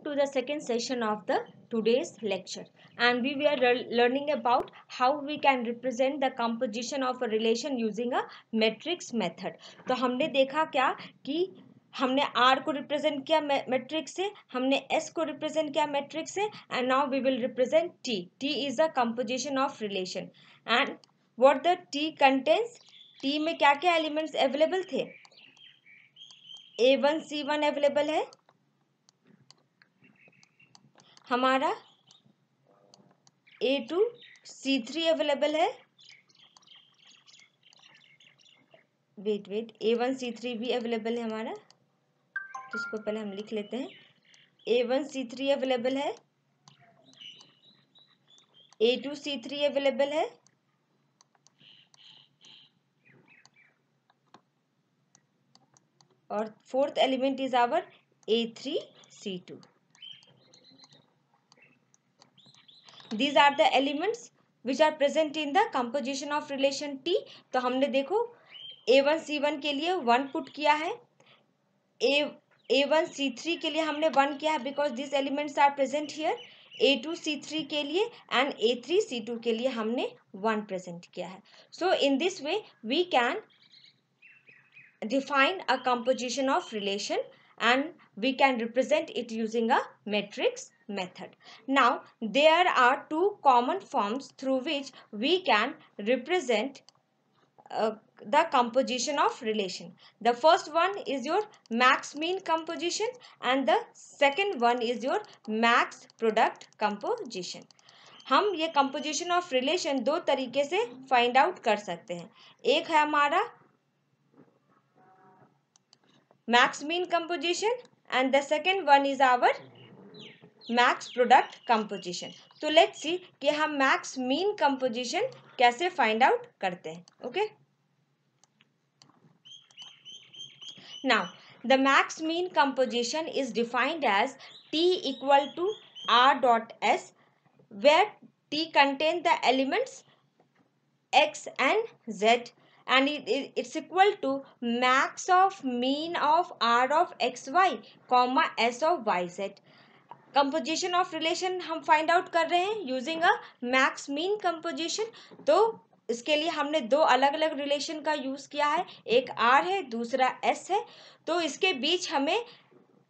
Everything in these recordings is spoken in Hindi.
to the second session of the today's lecture, and we were learning about how we can represent the composition of a relation using a matrix method. तो हमने देखा क्या कि हमने R को रिप्रेजेंट किया मैट्रिक्स से, हमने S को रिप्रेजेंट किया मैट्रिक्स से, and now we will represent T. T is the composition of relation and what the T contains. T में क्या क्या एलिमेंट्स अवेलेबल थे? A1 C1 अवेलेबल है, हमारा A2 C3 अवेलेबल है, वेट A1 C3 भी अवेलेबल है हमारा, जिसको पहले हम लिख लेते हैं. A1 C3 अवेलेबल है, A2 C3 अवेलेबल है, और fourth element is our A3 C2. These are the elements which are present in the composition of relation T. तो हमने देखो A1 C1 के लिए 1 पुट किया है, A1 C3 के लिए हमने 1 किया है because this elements are present here. A2 C3 के लिए एंड A3 C2 के लिए हमने 1 प्रेजेंट किया है. So in this way we can define a composition of relation and we can represent it using a matrix method. Now there are two common forms through which we can represent the composition of relation. The first one is your max mean composition and the second one is your max product composition. हम ये composition of relation दो तरीके से find out कर सकते हैं. एक है हमारा max mean composition and the second one is our max product composition. तो let's see कि हम max mean composition कैसे find out करते हैं. Okay, now the max mean composition is defined as T equal to R dot S, where T contains the elements X and Z, and it's equal to max of mean of R of xy comma S of yz. Composition of relation हम फाइंड आउट कर रहे हैं using a max mean composition. तो इसके लिए हमने दो अलग अलग रिलेशन का यूज किया है, एक R है दूसरा S है. तो इसके बीच हमें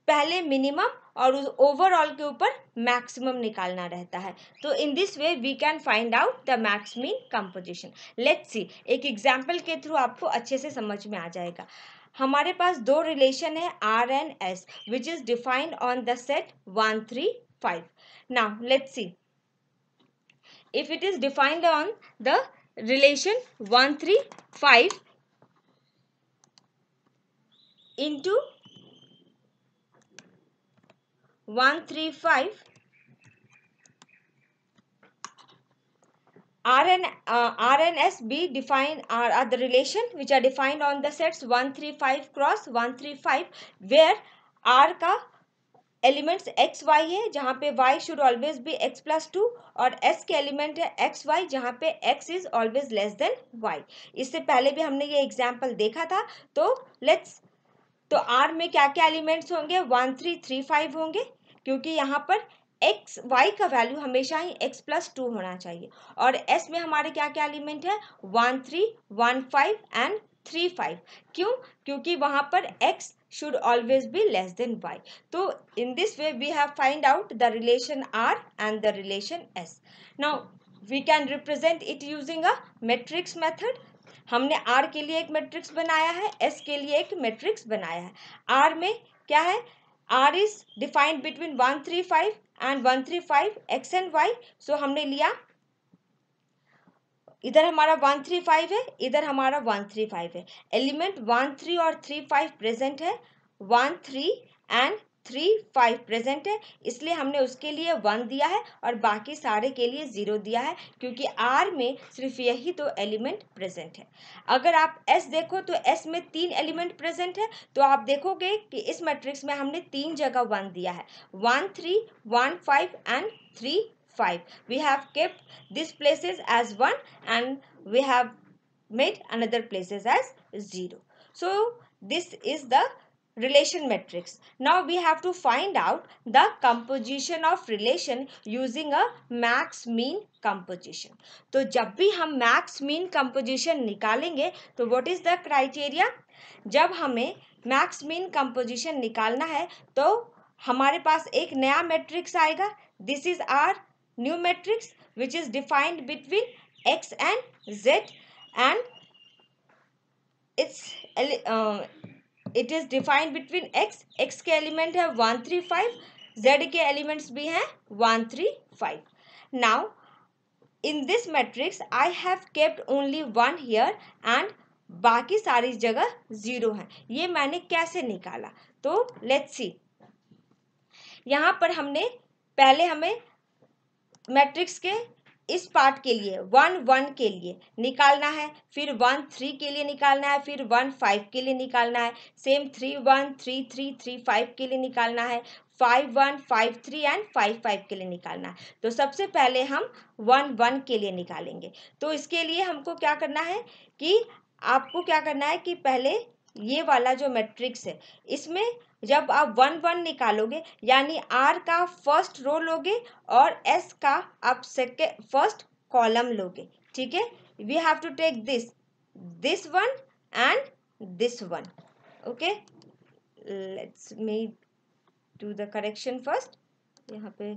पहले मिनिमम और ओवरऑल के ऊपर मैक्सिमम निकालना रहता है. तो in this way we can find out the max mean composition. Let's see, एक एग्जांपल के थ्रू आपको अच्छे से समझ में आ जाएगा. हमारे पास दो रिलेशन है R and S which is defined on the set 1 3 5. Now let's see, if it is defined on the relation 1 3 5 into 1 3 5, R and S be defined are the relation which are defined on the sets 1 3 5 cross 1 3 5, where R का एलिमेंट्स एक्स वाई है जहाँ पे y should always be x plus 2, और s के एलिमेंट है एक्स वाई जहाँ पे x is always less than y. इससे पहले भी हमने ये एग्जाम्पल देखा था. तो R में क्या क्या एलिमेंट्स होंगे? 1 3 3 5 होंगे, क्योंकि यहाँ पर एक्स वाई का वैल्यू हमेशा ही x प्लस 2 होना चाहिए. और S में हमारे क्या क्या एलिमेंट है? 1 3 1 5 एंड 3 5. क्यों? क्योंकि वहाँ पर x should always be less than y. So in this way we have find out the relation R and the relation S. Now we can represent it using a matrix method. हमने R के लिए एक मैट्रिक्स बनाया है, S के लिए एक मैट्रिक्स बनाया है. R में क्या है? R is defined between 1 3 5 and 1 3 5 x and y. So हमने लिया, इधर हमारा 1 3 5 है, इधर हमारा 1 3 5 है. एलिमेंट 1 3 और 3 5 प्रेजेंट है, 1 3 एंड 3 5 प्रेजेंट है, इसलिए हमने उसके लिए 1 दिया है और बाकी सारे के लिए 0 दिया है, क्योंकि R में सिर्फ यही तो एलिमेंट प्रेजेंट है. अगर आप S देखो तो S में 3 एलिमेंट प्रेजेंट है, तो आप देखोगे कि इस मैट्रिक्स में हमने 3 जगह 1 दिया है, 1 3 1 5 and 3 5. We have kept these places as 1 and we have made another places as 0. So this is the relation matrix. Now we have to find out the composition of relation using a max mean composition. तो जब भी हम max mean composition निकालेंगे तो what is the criteria? जब हमें max mean composition निकालना है तो हमारे पास एक नया मैट्रिक्स आएगा. This is our new matrix which is defined between x and z, and it is defined between x के एलिमेंट है 1 3 5, z के एलिमेंट्स भी हैं 1 3 5. Now in this matrix I have kept only 1 here and बाकी सारी जगह 0 है. ये मैंने कैसे निकाला? तो लेट्स सी. यहाँ पर पहले हमें मैट्रिक्स के इस पार्ट के लिए 1 1 के लिए निकालना है, फिर 1 3 के लिए निकालना है, फिर 1 5 के लिए निकालना है, सेम 3 1 3 3 3 5 के लिए निकालना है, 5 1 5 3 एंड 5 5 के लिए निकालना है. तो सबसे पहले हम 1 1 के लिए निकालेंगे. तो इसके लिए हमको क्या करना है कि आपको क्या करना है कि पहले ये वाला जो मैट्रिक्स है इसमें जब आप 1 1 निकालोगे यानी R का फर्स्ट रो लोगे और S का आप सेकेंड फर्स्ट कॉलम लोगे. ठीक है. We have to take this one and this one. Okay, let's me do the correction first. यहाँ पे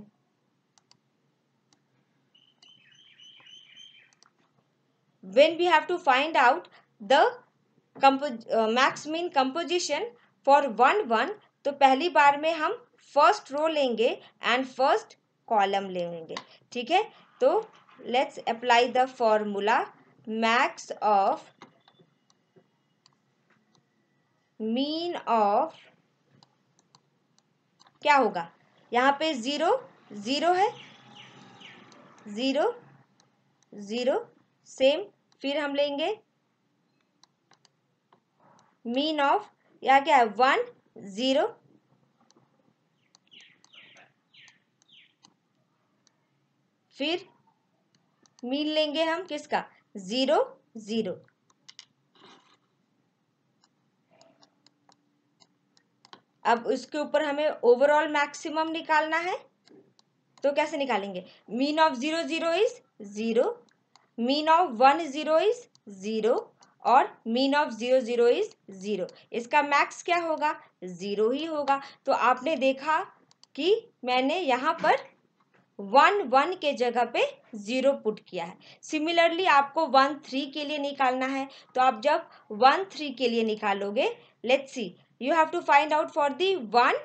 when we have to find out the max mean composition for 1 1, तो पहली बार में हम फर्स्ट रो लेंगे एंड फर्स्ट कॉलम लेंगे. ठीक है. तो let's apply the formula. Max of mean of क्या होगा? यहाँ पे 0 0 है, 0 0 सेम. फिर हम लेंगे मीन ऑफ, यहाँ क्या है 1 0, फिर मीन लेंगे हम किसका? 0 0. अब उसके ऊपर हमें ओवरऑल मैक्सिमम निकालना है. तो कैसे निकालेंगे? Mean of 0 0 is 0, mean of 1 0 is 0 और मीन ऑफ 0 0 इज 0. इसका मैक्स क्या होगा? 0 ही होगा. तो आपने देखा कि मैंने यहाँ पर 1 1 के जगह पे 0 पुट किया है. सिमिलरली आपको 1 3 के लिए निकालना है. तो आप जब 1 3 के लिए निकालोगे, let's see, you have to find out for the 1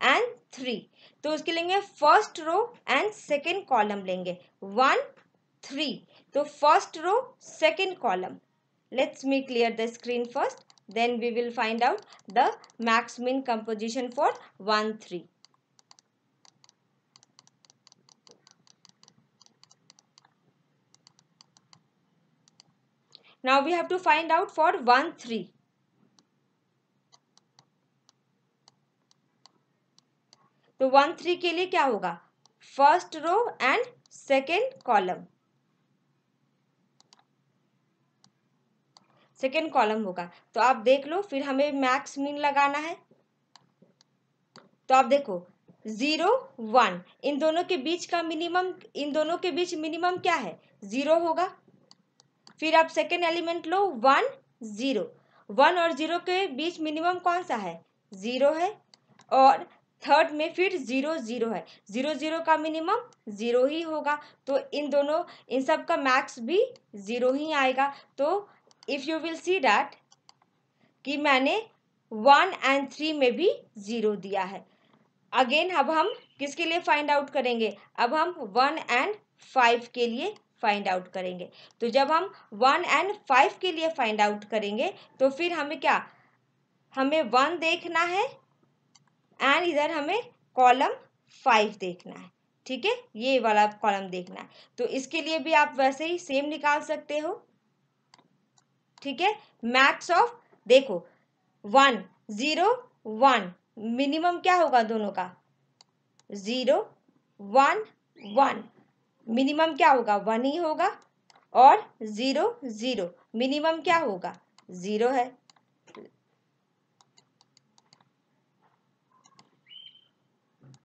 and 3. तो उसके लेंगे first row and second column लेंगे 1 3. तो first row second column. Let's me clear the screen first, then we will find out the max min composition for 1 3. Now we have to find out for 1 3. तो 1 3 के लिए क्या होगा? First row and second column, second column होगा. तो आप देख लो, फिर हमें मैक्स मीन लगाना है. तो आप देखो 0 1, इन दोनों के बीच का मिनिमम, इन दोनों के बीच मिनिमम क्या है? 0 होगा. फिर आप सेकेंड एलिमेंट लो 1 0, 1 और 0 के बीच मिनिमम कौन सा है? 0 है. और थर्ड में फिर 0 0 है, 0 0 का मिनिमम 0 ही होगा. तो इन सब का मैक्स भी 0 ही आएगा. तो if you will see that कि मैंने 1 एंड 3 में भी 0 दिया है. अगेन अब हम किसके लिए फाइंड आउट करेंगे? अब हम 1 एंड 5 के लिए फाइंड आउट करेंगे. तो जब हम 1 एंड 5 के लिए फाइंड आउट करेंगे तो फिर हमें क्या, हमें 1 देखना है एंड इधर हमें कॉलम 5 देखना है. ठीक है, ये वाला कॉलम देखना है. तो इसके लिए भी आप वैसे ही सेम निकाल सकते हो. ठीक है. मैक्स ऑफ देखो 1 0 1, मिनिमम क्या होगा दोनों का? 0 1 1, मिनिमम क्या होगा? 1 ही होगा. और 0 0, मिनिमम क्या होगा? 0 है.